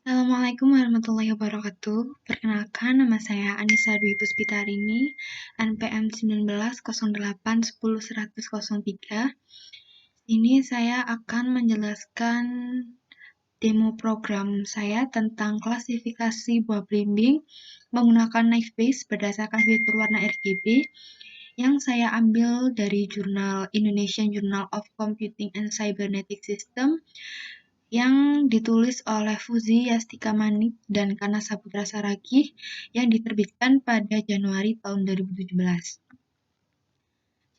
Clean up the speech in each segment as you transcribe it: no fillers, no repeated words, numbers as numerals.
Assalamualaikum warahmatullahi wabarakatuh. Perkenalkan, nama saya Anissa Dwi Puspitarini, NPM 1908101103. Ini saya akan menjelaskan demo program saya tentang klasifikasi buah belimbing menggunakan knife base berdasarkan fitur warna RGB yang saya ambil dari jurnal Indonesian Journal of Computing and Cybernetic System yang ditulis oleh Fuzi Yastika Manik dan Kana Saputra Saragih yang diterbitkan pada Januari tahun 2017.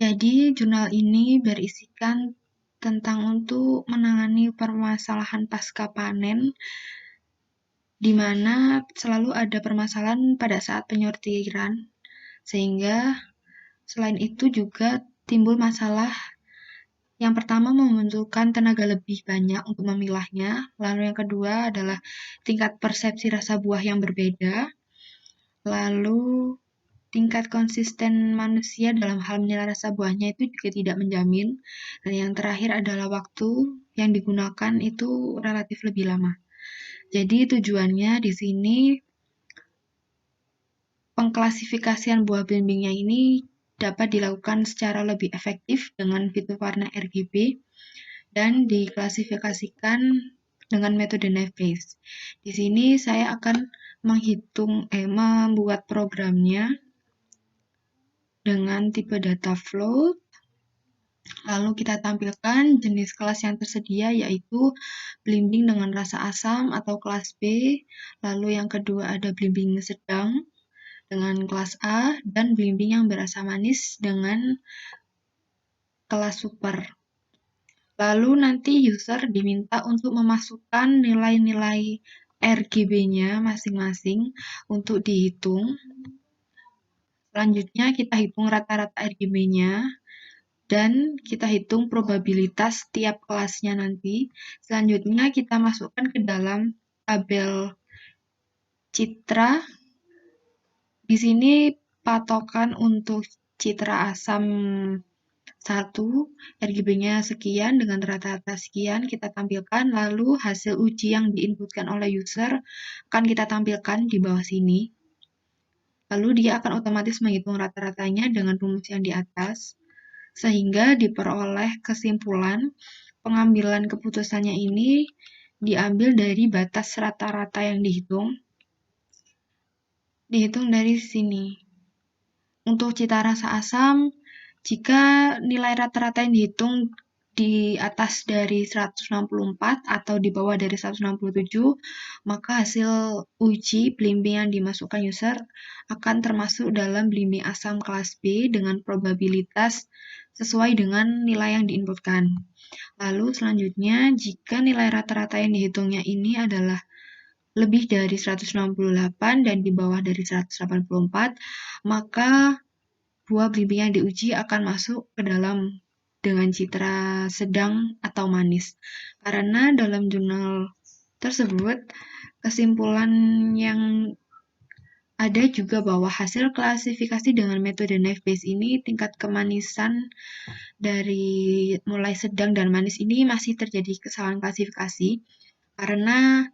Jadi, jurnal ini berisikan tentang untuk menangani permasalahan pasca panen, di mana selalu ada permasalahan pada saat penyortiran, sehingga selain itu juga timbul masalah. Yang pertama membutuhkan tenaga lebih banyak untuk memilahnya, lalu yang kedua adalah tingkat persepsi rasa buah yang berbeda, lalu tingkat konsisten manusia dalam hal menilai rasa buahnya itu juga tidak menjamin, dan yang terakhir adalah waktu yang digunakan itu relatif lebih lama. Jadi tujuannya di sini pengklasifikasian buah belimbingnya ini dapat dilakukan secara lebih efektif dengan fitur warna RGB dan diklasifikasikan dengan metode knife base. Di sini saya akan membuat programnya dengan tipe data float. Lalu kita tampilkan jenis kelas yang tersedia, yaitu belimbing dengan rasa asam atau kelas B. Lalu yang kedua ada belimbing sedang dengan kelas A, dan belimbing yang berasa manis dengan kelas super. Lalu nanti user diminta untuk memasukkan nilai-nilai RGB-nya masing-masing untuk dihitung. Selanjutnya kita hitung rata-rata RGB-nya dan kita hitung probabilitas tiap kelasnya nanti. Selanjutnya kita masukkan ke dalam tabel citra. Di sini patokan untuk citra asam 1, RGB-nya sekian dengan rata-rata sekian kita tampilkan, lalu hasil uji yang diinputkan oleh user akan kita tampilkan di bawah sini. Lalu dia akan otomatis menghitung rata-ratanya dengan rumus yang di atas, sehingga diperoleh kesimpulan pengambilan keputusannya ini diambil dari batas rata-rata yang dihitung dari sini. Untuk cita rasa asam, jika nilai rata-rata yang dihitung di atas dari 164 atau di bawah dari 167, maka hasil uji belimbing yang dimasukkan user akan termasuk dalam belimbing asam kelas B dengan probabilitas sesuai dengan nilai yang diinputkan. Lalu selanjutnya, jika nilai rata-rata yang dihitungnya ini adalah lebih dari 168 dan di bawah dari 184, maka buah belimbing yang diuji akan masuk ke dalam dengan citra sedang atau manis. Karena dalam jurnal tersebut, kesimpulan yang ada juga bahwa hasil klasifikasi dengan metode knife base ini tingkat kemanisan dari mulai sedang dan manis ini masih terjadi kesalahan klasifikasi karena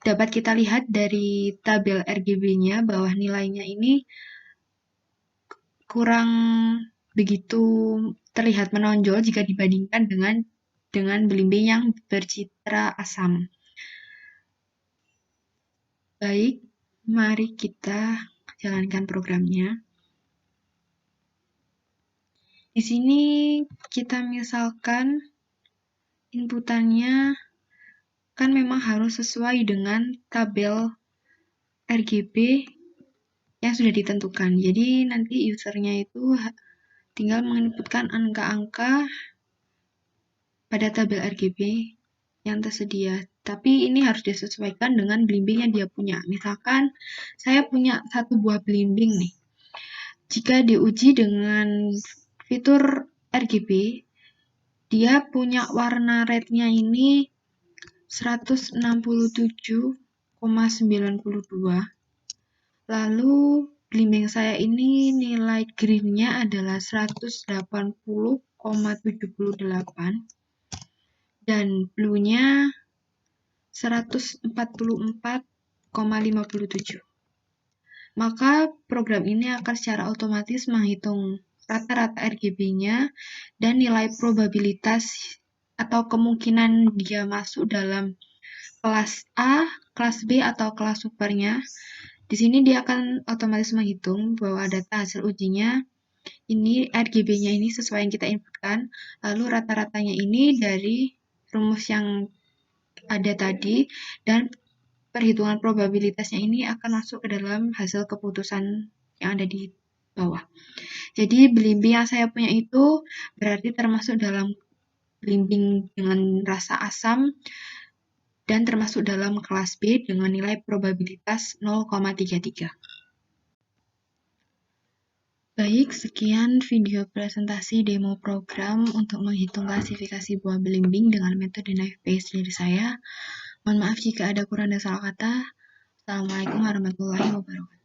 dapat kita lihat dari tabel RGB-nya bahwa nilainya ini kurang begitu terlihat menonjol jika dibandingkan dengan belimbing yang bercitra asam. Baik, mari kita jalankan programnya. Di sini kita misalkan inputannya kan memang harus sesuai dengan tabel RGB yang sudah ditentukan. Jadi nanti usernya itu tinggal menginputkan angka-angka pada tabel RGB yang tersedia. Tapi ini harus disesuaikan dengan belimbing yang dia punya. Misalkan saya punya satu buah belimbing nih. Jika diuji dengan fitur RGB, dia punya warna red-nya ini 167,92. Lalu belimbing saya ini nilai green-nya adalah 180,78 dan blue-nya 144,57. Maka program ini akan secara otomatis menghitung rata-rata RGB-nya dan nilai probabilitas atau kemungkinan dia masuk dalam kelas A, kelas B, atau kelas supernya. Di sini dia akan otomatis menghitung bahwa data hasil ujinya ini RGB-nya ini sesuai yang kita inputkan, lalu rata-ratanya ini dari rumus yang ada tadi, dan perhitungan probabilitasnya ini akan masuk ke dalam hasil keputusan yang ada di bawah. Jadi belimbing yang saya punya itu berarti termasuk dalam belimbing dengan rasa asam dan termasuk dalam kelas B dengan nilai probabilitas 0,33. Baik, sekian video presentasi demo program untuk menghitung klasifikasi buah belimbing dengan metode knife based dari saya. Mohon maaf jika ada kurang dan salah kata. Assalamualaikum warahmatullahi wabarakatuh.